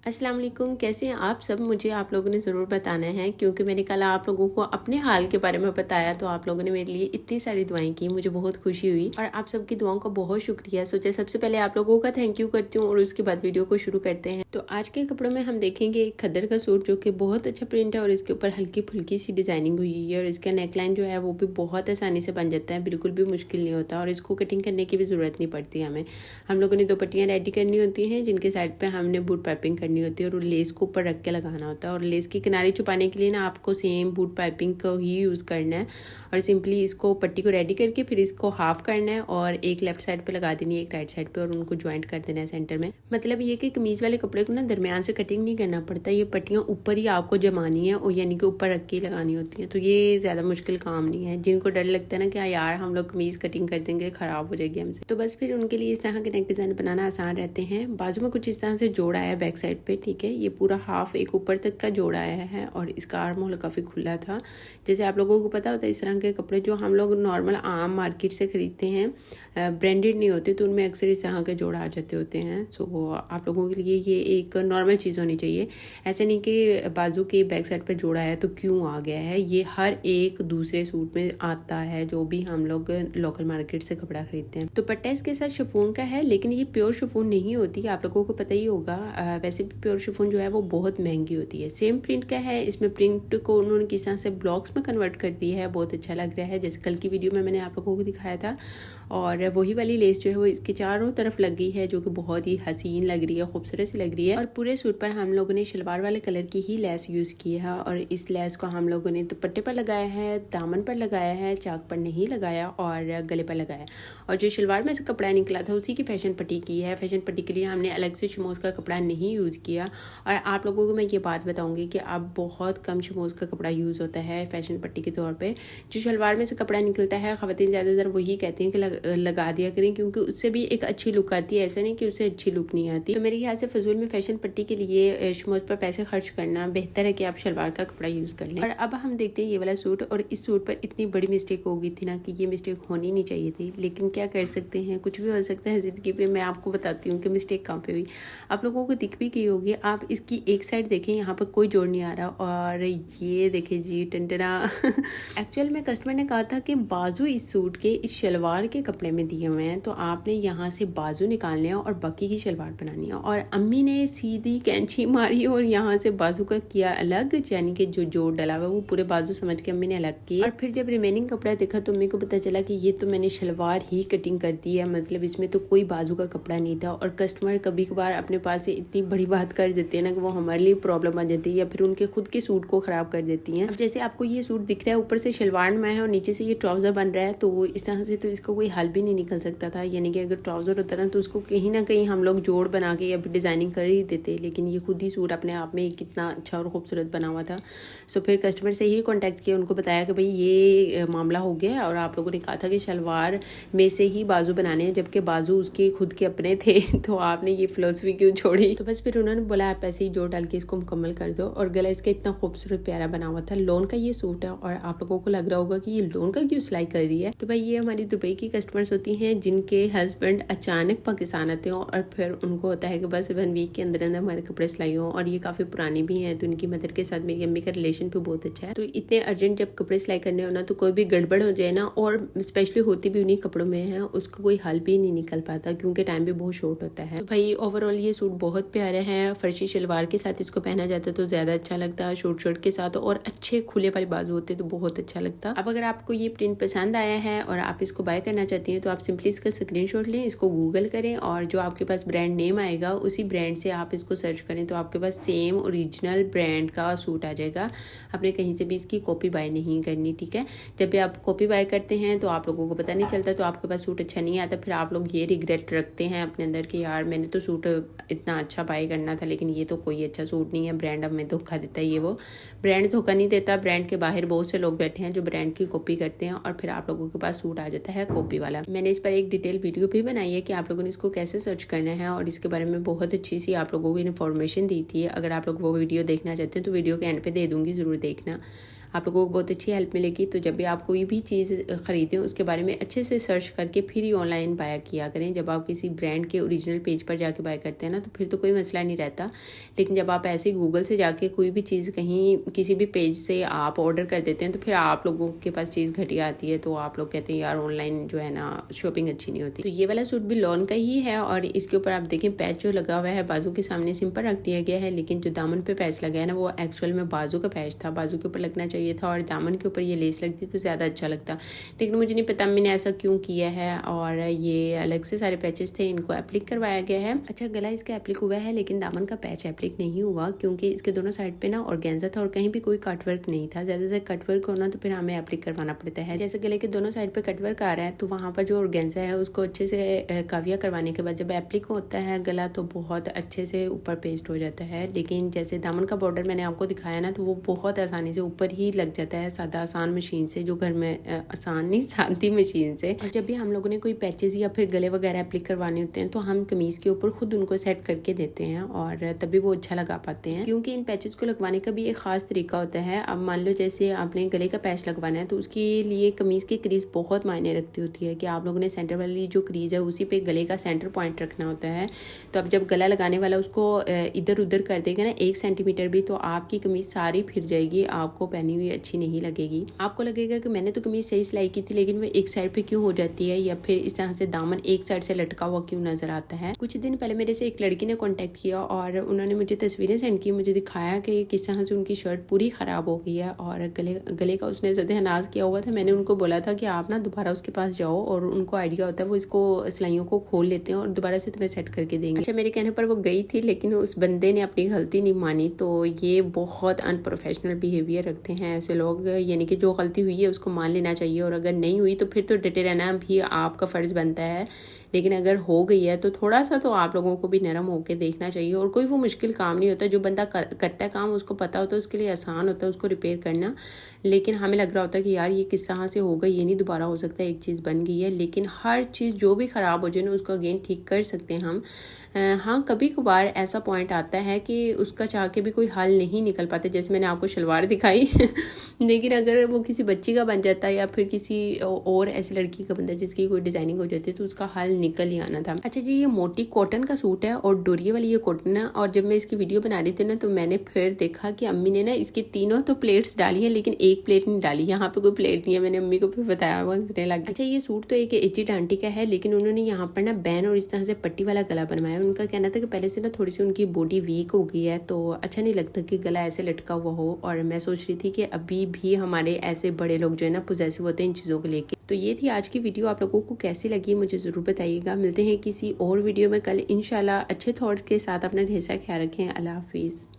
अस्सलाम वालेकुम, कैसे हैं आप सब? मुझे आप लोगों ने ज़रूर बताना है क्योंकि मैंने कल आप लोगों को अपने हाल के बारे में बताया तो आप लोगों ने मेरे लिए इतनी सारी दुआएं की, मुझे बहुत खुशी हुई और आप सबकी दुआओं का बहुत शुक्रिया। सोचा सबसे पहले आप लोगों का थैंक यू करती हूँ और उसके बाद वीडियो को शुरू करते हैं। तो आज के कपड़ों में हम देखेंगे एक खद्दर का सूट जो कि बहुत अच्छा प्रिंट है और इसके ऊपर हल्की फुल्की सी डिजाइनिंग हुई है और इसका नेकलाइन जो है वो भी बहुत आसानी से बन जाता है, बिल्कुल भी मुश्किल नहीं होता और इसको कटिंग करने की भी ज़रूरत नहीं पड़ती हमें। हम लोगों ने दो पट्टियाँ रेडी करनी होती हैं जिनके साइड पर हमने बूट पाइपिंग करनी होती है और लेस को ऊपर रख के लगाना होता है और लेस की किनारे छुपाने के लिए ना आपको सेम बूट पाइपिंग को ही यूज़ करना है और सिंपली इसको पट्टी को रेडी करके फिर इसको हाफ करना है और एक लेफ्ट साइड पे लगा देनी है, एक राइट साइड पे और उनको ज्वाइंट कर देना है सेंटर में। मतलब ये कि कमीज वाले कपड़े को ना दरमियान से कटिंग नहीं करना पड़ता, ये पट्टियाँ ऊपर ही आपको जमानी है और यानी कि ऊपर रख के ही लगानी होती है। तो ये ज़्यादा मुश्किल काम नहीं है। जिनको डर लगता है ना कि यार हम लोग कमीज कटिंग कर देंगे, ख़राब हो जाएगी हमसे, तो बस फिर उनके लिए इस तरह के नेक डिज़ाइन बनाना आसान रहते हैं। बाजू में कुछ इस तरह से जोड़ आया बैक साइड पे, ठीक है। ये पूरा हाफ एक ऊपर तक का जोड़ आया है और इसका आर्म होल काफ़ी खुला था। जैसे आप लोगों को पता होता है इस तरह के कपड़े जो हम लोग नॉर्मल आम मार्केट से ख़रीदते हैं, ब्रांडेड नहीं होते, तो उनमें अक्सर इस तरह के जोड़ आ जाते होते हैं। सो आप लोगों के लिए ये एक नॉर्मल चीज़ होनी चाहिए। ऐसे नहीं कि बाजू के बैक साइड पर जोड़ा है तो क्यों आ गया है, ये हर एक दूसरे सूट में आता है जो भी हम लोग लोकल मार्केट से कपड़ा खरीदते हैं। तो पट्टा इसके साथ शिफॉन का है लेकिन ये प्योर शिफॉन नहीं होती, आप लोगों को पता ही होगा। वैसे भी प्योर शिफॉन जो है वो बहुत महंगी होती है। सेम प्रिंट का है, इसमें प्रिंट को उन्होंने किस तरह से ब्लॉक्स में कन्वर्ट कर दिया है, बहुत अच्छा लग रहा है। जैसे कल की वीडियो में मैंने आप लोगों को दिखाया था और वही वाली लेस जो है वो इसके चारों तरफ लग गई है जो कि बहुत ही हसीन लग रही है, खूबसूरत सी लग रही है। और पूरे सूट पर हम लोगों ने शलवार वाले कलर की ही लेस यूज़ की है और इस लेस को हम लोगों ने दुपट्टे पर लगाया है, दामन पर लगाया है, चाक पर नहीं लगाया और गले पर लगाया। और जो शलवार में से कपड़ा निकला था उसी की फैशन पट्टी की है। फैशन पट्टी के लिए हमने अलग से शमोज का कपड़ा नहीं यूज़ किया। और आप लोगों को मैं ये बात बताऊंगी कि अब बहुत कम शमोज का कपड़ा यूज़ होता है फैशन पट्टी के तौर पे। जो शलवार में से कपड़ा निकलता है ख़वातीन ज़्यादातर वही कहती हैं कि लगा दिया करें क्योंकि उससे भी एक अच्छी लुक आती है, ऐसा नहीं कि उससे अच्छी लुक नहीं आती। तो मेरे ख्याल से फजूल में फैशन पट्टी के लिए शमोज पर पैसे खर्च करना बेहतर है कि आप शलवार का कपड़ा यूज़ कर लें। और अब हम देखते हैं ये वाला सूट और इस सूट पर इतनी बड़ी मिस्टेक हो गई थी ना कि ये मिस्टेक होनी नहीं चाहिए थी, लेकिन क्या कर सकते हैं, कुछ भी हो सकता है ज़िंदगी पे। मैं आपको बताती हूँ कि मिस्टेक कहाँ पे हुई। आप लोगों को दिख भी गई होगी। आप इसकी एक साइड देखें, यहाँ पर कोई जोड़ नहीं आ रहा और ये देखें जी टंटना एक्चुअल में कस्टमर ने कहा था कि बाजू इस सूट के इस शलवार के कपड़े में दिए हुए हैं तो आपने यहाँ से बाजू निकालने हैं और बाकी की शलवार बनानी है। और अम्मी ने सीधी कैंची मारी और यहाँ से बाजू का किया अलग, यानी कि जो जोड़ डला हुआ वो पूरे बाजू समझ के अम्मी ने अलग किया। और फिर जब रिमेनिंग कपड़ा देखा तो अम्मी को पता चला कि ये तो मैंने शलवार ही कटिंग कर दी है, मतलब इसमें तो कोई बाजू का कपड़ा नहीं था। और कस्टमर कभी कभार अपने पास से इतनी बड़ी बात कर देते हैं ना कि वो हमारे लिए प्रॉब्लम आ जाती है या फिर उनके खुद के सूट को ख़राब कर देती हैं। अब जैसे आपको ये सूट दिख रहा है ऊपर से शलवार में है और नीचे से ये ट्राउज़र बन रहा है, तो इस तरह से तो इसका कोई हल भी नहीं निकल सकता था। यानी कि अगर ट्राउज़र होता ना तो उसको कहीं ना कहीं हम लोग जोड़ बना के या फिर डिज़ाइनिंग कर ही देते, लेकिन ये खुद ही सूट अपने आप में कितना अच्छा और खूबसूरत बना हुआ था। सो फिर कस्टमर से ही कॉन्टैक्ट किया, उनको बताया कि भाई ये मामला हो गया और आप लोगों ने कहा था कि शलवार में से ही बाजू बनाने हैं जबकि बाजू उसके खुद के अपने थे तो आपने ये फिलोसफी क्यों छोड़ी। तो बस फिर उन्होंने बोला आप ऐसे ही जोड़ डाल के इसको मुकम्मल कर दो। और गला इसका इतना खूबसूरत प्यारा बना हुआ था। लोन का ये सूट है और आप लोगों को लग रहा होगा कि ये लोन का क्यों सिलाई कर रही है। तो भाई ये हमारी दुबई की कस्टमर्स होती हैं जिनके हस्बैंड अचानक पाकिस्तान आते हो और फिर उनको होता है कि बस 1 वीक के अंदर अंदर हमारे कपड़े सिलाई हो। और ये काफ़ी पुरानी भी हैं तो उनकी मदर के साथ मेरी अम्मी का रिलेशन भी बहुत अच्छा है। तो इतने अर्जेंट जब कपड़े सिलाई करने हो ना तो कोई भी गड़बड़ हो जाए ना, और स्पेशली होती भी उन्हीं कपड़ों में है, उसका कोई हल भी नहीं निकल पाता क्योंकि टाइम भी बहुत शॉर्ट होता है। तो भाई ओवरऑल ये सूट बहुत प्यारे हैं। फर्शी शलवार के साथ इसको पहना जाता तो ज़्यादा अच्छा लगता, शॉर्ट शर्ट के साथ और अच्छे खुले वाले बाजू होते तो बहुत अच्छा लगता। अब अगर आपको ये प्रिंट पसंद आया है और आप इसको बाय करना चाहती हैं तो आप सिंपली इसका स्क्रीनशॉट लें, इसको गूगल करें और जो आपके पास ब्रांड नेम आएगा उसी ब्रांड से आप इसको सर्च करें तो आपके पास सेम ओरिजिनल ब्रांड का सूट आ जाएगा। आपने कहीं से भी इसकी कॉपी बाय नहीं करनी, ठीक है। जब भी आप कॉपी बाय करते हैं तो आप लोगों को पता नहीं चलता, तो आपके पास सूट अच्छा नहीं आता, फिर आप लोग ये रिग्रेट रखते हैं अपने अंदर कि यार मैंने तो सूट इतना अच्छा बाय करना था लेकिन ये तो कोई अच्छा सूट नहीं है, ब्रांड अब हमें धोखा देता है। ये वो ब्रांड धोखा नहीं देता, ब्रांड के बाहर बहुत से लोग बैठे हैं जो ब्रांड की कॉपी करते हैं और फिर आप लोगों के पास सूट आ जाता है कॉपी वाला। मैंने इस पर एक डिटेल वीडियो भी बनाई है कि आप लोगों ने इसको कैसे सर्च करना है और इसके बारे में बहुत अच्छी सी आप लोगों को इन्फॉर्मेशन दी थी। अगर आप लोग वो वीडियो देखना चाहते हैं तो वीडियो के एंड पे दे दूंगी, ज़रूर देखना। आप लोगों को बहुत अच्छी हेल्प मिलेगी। तो जब भी आप कोई भी चीज़ खरीदें उसके बारे में अच्छे से सर्च करके फिर ही ऑनलाइन बाय किया करें। जब आप किसी ब्रांड के ओरिजिनल पेज पर जाके बाय करते हैं ना तो फिर तो कोई मसला नहीं रहता, लेकिन जब आप ऐसे गूगल से जाके कोई भी चीज़ कहीं किसी भी पेज से आप ऑर्डर कर देते हैं तो फिर आप लोगों के पास चीज़ घटिया आती है, तो आप लोग कहते हैं यार ऑनलाइन जो है ना शॉपिंग अच्छी नहीं होती। तो ये वाला सूट भी लॉन का ही है और इसके ऊपर आप देखें पैच जो लगा हुआ है बाजू के सामने सिंपल रख दिया गया है, लेकिन जो दामन पे पैच लगा है ना वो एक्चुअल में बाजू का पैच था, बाजू के ऊपर लगना चाहिए था और दामन के ऊपर ये लेस लगती तो ज़्यादा अच्छा लगता, लेकिन मुझे नहीं पता मैंने ऐसा क्यों किया है। और ये अलग से सारे पैचेस थे, इनको एप्लिक करवाया गया है। अच्छा गला इसका एप्लिक हुआ है लेकिन दामन का पैच एप्लिक नहीं हुआ, क्योंकि इसके दोनों साइड पे ना ऑर्गेन्जा था और कहीं भी कोई कटवर्क नहीं था। ज़्यादातर कटवर्क होना तो फिर हमें एप्लिक करवाना पड़ता है। जैसे गले के दोनों साइड पे कटवर्क आ रहा है तो वहाँ पर जो ऑर्गेन्जा है उसको अच्छे से काविया करवाने के बाद जब एप्लिक होता है गला तो बहुत अच्छे से ऊपर पेस्ट हो जाता है। लेकिन जैसे दामन का बॉर्डर मैंने आपको दिखाया ना तो वो बहुत आसानी से ऊपर ही लग जाता है, सादा आसान मशीन से, जो घर में आसान नहीं सादी मशीन से। और जब भी हम लोगों ने कोई पैचेस या फिर गले वगैरह एप्लिक करवाने होते हैं तो हम कमीज के ऊपर खुद उनको सेट करके देते हैं और तभी वो अच्छा लगा पाते हैं, क्योंकि इन पैचेस को लगवाने का भी एक खास तरीका होता है। अब मान लो जैसे आपने गले का पैच लगवाना है तो उसके लिए कमीज की क्रीज बहुत मायने रखती होती है कि आप लोगों ने सेंटर वाली जो क्रीज है उसी पे गले का सेंटर पॉइंट रखना होता है। तो अब जब गला लगाने वाला उसको इधर उधर कर देगा ना 1 सेंटीमीटर भी तो आपकी कमीज सारी फिर जाएगी, आपको पहनी हुई अच्छी नहीं लगेगी। आपको लगेगा कि मैंने तो कमीज सही सिलाई की थी लेकिन वो एक साइड पे क्यों हो जाती है, या फिर इस तरह से दामन एक साइड से लटका हुआ क्यों नजर आता है। कुछ दिन पहले मेरे से एक लड़की ने कॉन्टेक्ट किया और उन्होंने मुझे तस्वीरें सेंड की, मुझे दिखाया कि किस तरह से उनकी शर्ट पूरी खराब हो गई है और गले का उसने सत्यानाश किया हुआ था। मैंने उनको बोला था कि आप ना दोबारा उसके पास जाओ, और उनको आइडिया होता है वो इसको सिलाइयों को खोल लेते हैं और दोबारा से तुम्हें सेट करके देंगे। अच्छा मेरे कहने पर वो गई थी लेकिन उस बंदे ने अपनी गलती नहीं मानी। तो ये बहुत अनप्रोफेशनल बिहेवियर रखते हैं ऐसे लोग, यानी कि जो गलती हुई है उसको मान लेना चाहिए और अगर नहीं हुई तो फिर तो डटे रहना भी आपका फर्ज बनता है, लेकिन अगर हो गई है तो थोड़ा सा तो आप लोगों को भी नरम होकर देखना चाहिए। और कोई वो मुश्किल काम नहीं होता, जो बंदा करता है काम उसको पता होता है, उसके लिए आसान होता है उसको रिपेयर करना, लेकिन हमें लग रहा होता है कि यार ये किस तरह से होगा, ये नहीं दोबारा हो सकता, एक चीज़ बन गई है। लेकिन हर चीज़ जो भी ख़राब हो जाए ना उसको अगेन ठीक कर सकते हैं हम। हाँ कभी कभार ऐसा पॉइंट आता है कि उसका चाह के भी कोई हल नहीं निकल पाता, जैसे मैंने आपको शलवार दिखाई लेकिन अगर वो किसी बच्ची का बन जाता है या फिर किसी और ऐसी लड़की का बनता है जिसकी कोई डिजाइनिंग हो जाती है तो उसका हल निकल ही आना था। अच्छा जी ये मोटी कॉटन का सूट है और डोरिये वाली ये कॉटन है, और जब मैं इसकी वीडियो बना रही थी ना तो मैंने फिर देखा कि अम्मी ने ना इसकी तीनों तो प्लेट्स डाली है लेकिन एक प्लेट नहीं डाली, यहाँ पे कोई प्लेट नहीं है। मैंने अम्मी को फिर बताया, वो हंसने लगी। अच्छा ये सूट तो एक एचिड आंटी का है लेकिन उन्होंने यहाँ पर ना बैन और इस तरह से पट्टी वाला गला बनवाया। उनका कहना था कि पहले से ना थोड़ी सी उनकी बॉडी वीक हो गई है तो अच्छा नहीं लगता कि गला ऐसे लटका हुआ हो, और मैं सोच रही थी कि अभी भी हमारे ऐसे बड़े लोग जो है ना पॉसेसिव होते हैं इन चीज़ों को लेके। तो ये थी आज की वीडियो, आप लोगों को कैसी लगी मुझे ज़रूर बताइएगा। मिलते हैं किसी और वीडियो में कल इंशाल्लाह अच्छे थॉट्स के साथ। अपना ढेर सारा ख्याल रखें। अल्लाह हाफिज़।